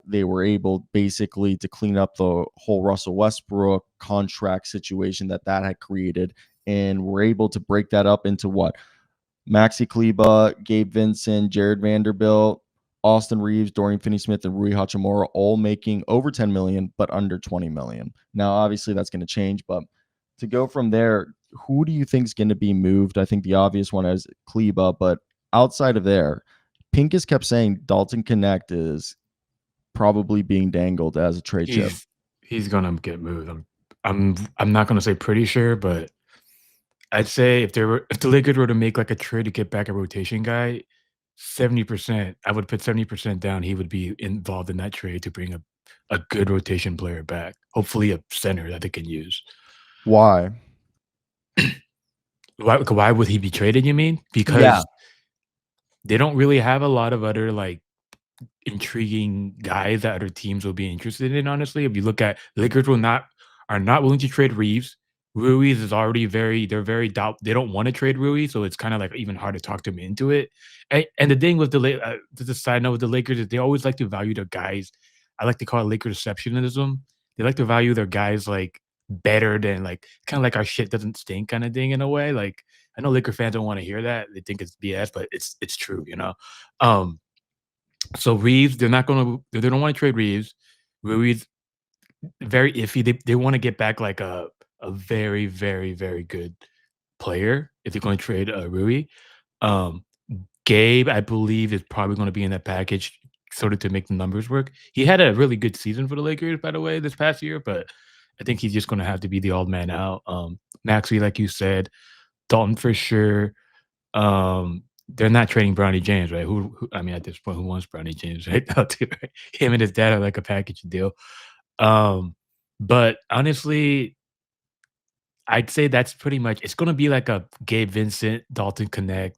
they were able basically to clean up the whole Russell Westbrook contract situation that had created, and were able to break that up into what? Maxi Kleba, Gabe Vincent, Jared Vanderbilt, Austin Reeves, Dorian Finney-Smith, and Rui Hachimura all making over 10 million, but under 20 million. Now, obviously, that's going to change, but to go from there, who do you think is going to be moved? I think the obvious one is Kleba, but outside of there, Pincus kept saying Dalton Connect is probably being dangled as a trade chip. He's gonna get moved. I'm not gonna say pretty sure, but I'd say if the Lakers were to make like a trade to get back a rotation guy, 70%, I would put 70% down. He would be involved in that trade to bring a good rotation player back. Hopefully, a center that they can use. Why? Why would he be traded? You mean because they don't really have a lot of other like intriguing guys that other teams will be interested in. Honestly, if you look at Lakers, are not willing to trade Reeves. Ruiz is already they don't want to trade Ruiz, so it's kind of like even hard to talk them into it. And the thing with the side note with the Lakers is they always like to value their guys. I like to call it Laker exceptionalism. They like to value their guys like better than like kind of like our shit doesn't stink kind of thing in a way. Like I know Laker fans don't want to hear that; they think it's BS, but it's true, you know. So Reeves, they don't want to trade Reeves. Ruiz, very iffy. They want to get back like a very, very, very good player if they're going to trade Rui. Gabe, I believe, is probably going to be in that package sort of to make the numbers work. He had a really good season for the Lakers, by the way, this past year, but I think he's just going to have to be the odd man out. Maxey, like you said, Dalton for sure. They're not trading Bronny James, right? I mean, at this point, who wants Bronny James right now, too? Right? Him and his dad are like a package deal. But honestly, I'd say that's pretty much. It's going to be like a Gabe Vincent, Dalton Connect.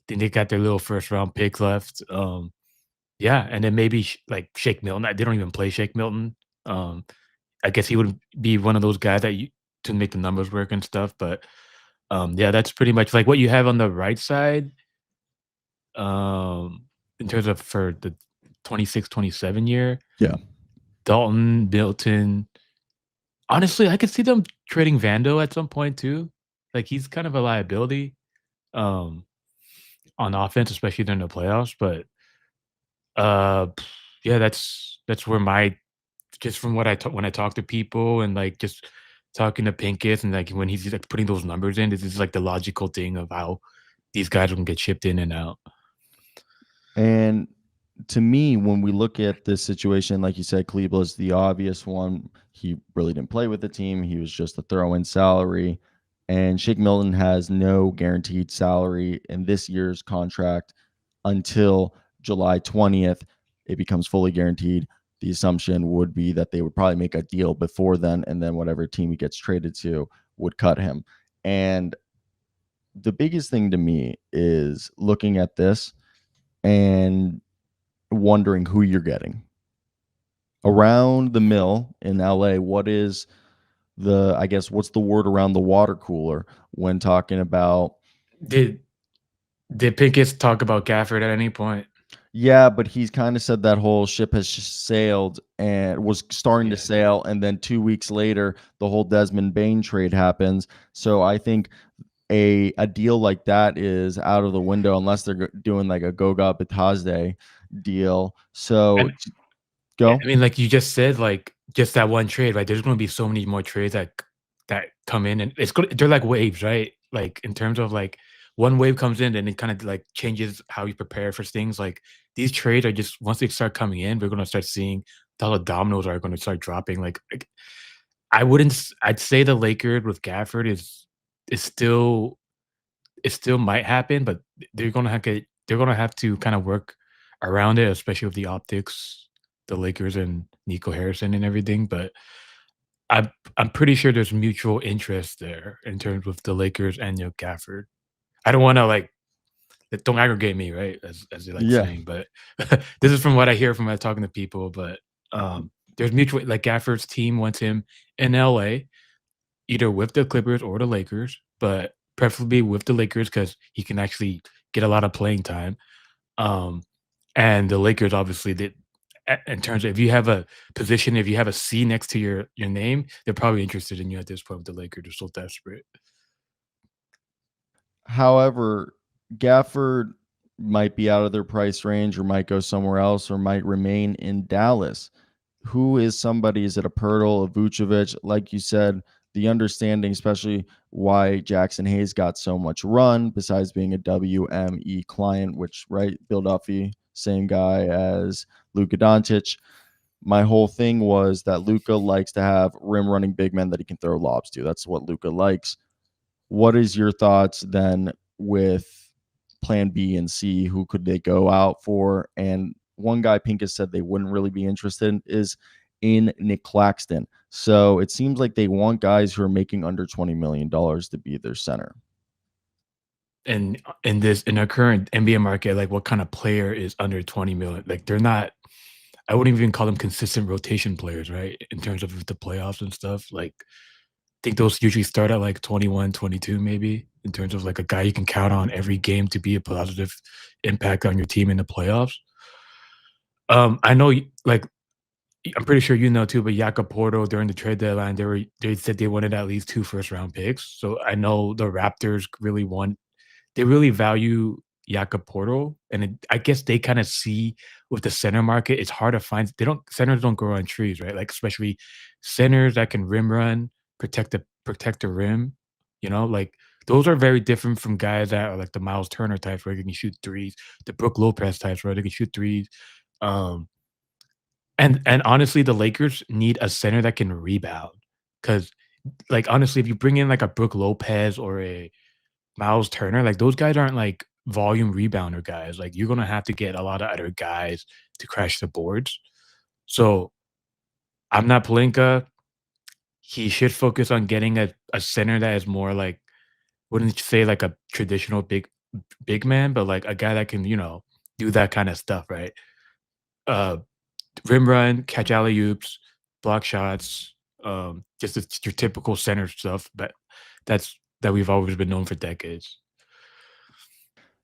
Then they got their little first round pick left. Yeah, and then maybe like Shake Milton. They don't even play Shake Milton. I guess he would be one of those guys that to make the numbers work and stuff. But yeah, that's pretty much like what you have on the right side. In terms of for the 26-27 year. Yeah. Dalton, Milton. Honestly, I could see them trading Vando at some point too. Like he's kind of a liability on offense, especially during the playoffs. But yeah, that's where just from what when I talk to people and like just talking to Pincus and like when he's like putting those numbers in, this is like the logical thing of how these guys can get shipped in and out. And to me, when we look at this situation, like you said, Kleba is the obvious one. He really didn't play with the team. He was just a throw-in salary. And Shake Milton has no guaranteed salary in this year's contract until July 20th. It becomes fully guaranteed. The assumption would be that they would probably make a deal before then, and then whatever team he gets traded to would cut him. And the biggest thing to me is looking at this and wondering who you're getting. Around the mill in LA, what is what's the word around the water cooler when talking about Did Pincus talk about Gafford at any point? Yeah, but he's kind of said that whole ship has sailed and was starting to sail, and then 2 weeks later the whole Desmond Bain trade happens. So I think a deal like that is out of the window unless they're doing like a Goga Bitadze deal. So go. I mean, like you just said, like just that one trade, right? There's going to be so many more trades that come in, and they're like waves, right? Like in terms of like one wave comes in, and it kind of like changes how you prepare for things. Like these trades are just once they start coming in, we're going to start seeing all the dominoes are going to start dropping. Like I'd say the Lakers with Gafford is still might happen, but they're going to have to kind of work around it, especially with the optics, the Lakers and Nico Harrison and everything. But I'm pretty sure there's mutual interest there in terms of the Lakers and Gafford. I don't want to like don't aggregate me, right? As you like saying, but this is from what I hear from talking to people. But there's mutual like Gafford's team wants him in LA, either with the Clippers or the Lakers, but preferably with the Lakers because he can actually get a lot of playing time. And the Lakers obviously in terms of if you have a position, if you have a C next to your name, they're probably interested in you at this point with the Lakers. They're so desperate. However, Gafford might be out of their price range or might go somewhere else or might remain in Dallas. Who is somebody? Is it a Pirtle, a Vucevic? Like you said, the understanding, especially why Jackson Hayes got so much run, besides being a WME client, which, right, Bill Duffy, same guy as Luka Doncic. My whole thing was that Luka likes to have rim running big men that he can throw lobs to. That's what Luka likes. What is your thoughts then with plan B and C? Who could they go out for? And one guy Pincus said they wouldn't really be interested in is in Nick Claxton. So it seems like they want guys who are making under $20 million to be their center. And in our current NBA market, like what kind of player is under 20 million? Like they're not. I wouldn't even call them consistent rotation players, right? In terms of the playoffs and stuff. Like think those usually start at like 21, 22 maybe, in terms of like a guy you can count on every game to be a positive impact on your team in the playoffs. I know, like, I'm pretty sure you know too, but Jakob Porto during the trade deadline, they said they wanted at least 2 first round picks. So I know the Raptors they really value Jakob Porto, and I guess they kind of see with the center market, it's hard to find. They don't Centers don't grow on trees, right? Like especially centers that can rim run, protect the rim. Like those are very different from guys that are like the Miles Turner types where they can shoot threes, the Brook Lopez types where they can shoot threes. Um, and honestly, the Lakers need a center that can rebound because, like, honestly, if you bring in like a Brook Lopez or a Miles Turner, like those guys aren't like volume rebounder guys. Like you're gonna have to get a lot of other guys to crash the boards. So I'm not Palinka. He should focus on getting a center that is more like wouldn't say like a traditional big man, but like a guy that can, do that kind of stuff, right? Uh rim run, catch alley oops, block shots, just your typical center stuff, but that we've always been known for decades.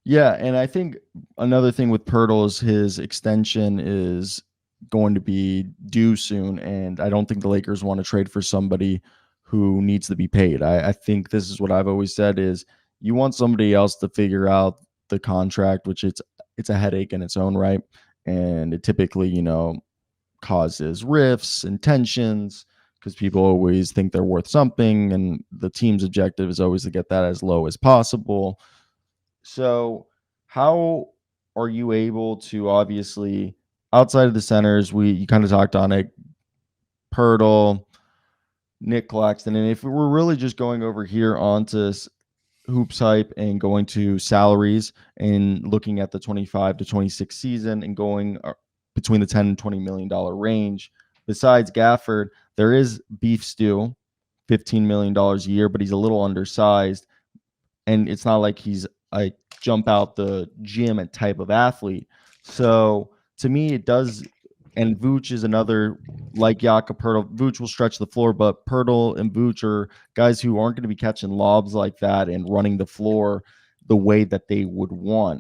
Yeah, and I think another thing with Pirtle is his extension is going to be due soon, and I don't think the Lakers want to trade for somebody who needs to be paid. I think this is what I've always said is you want somebody else to figure out the contract, which it's a headache in its own right, and it typically causes rifts and tensions because people always think they're worth something, and the team's objective is always to get that as low as possible. So, how are you able to obviously outside of the centers? You kind of talked on it, Pirtle, Nick Claxton, and if we're really just going over here onto Hoops Hype and going to salaries and looking at the 25 to 26 season and going between the 10 and $20 million range, besides Gafford, there is Beef Stew, $15 million a year, but he's a little undersized, and it's not like he's a jump out the gym and type of athlete. So to me, it does. And Vooch is another like Jakob Pertl. Vooch will stretch the floor, but Pertl and Vooch are guys who aren't going to be catching lobs like that and running the floor the way that they would want.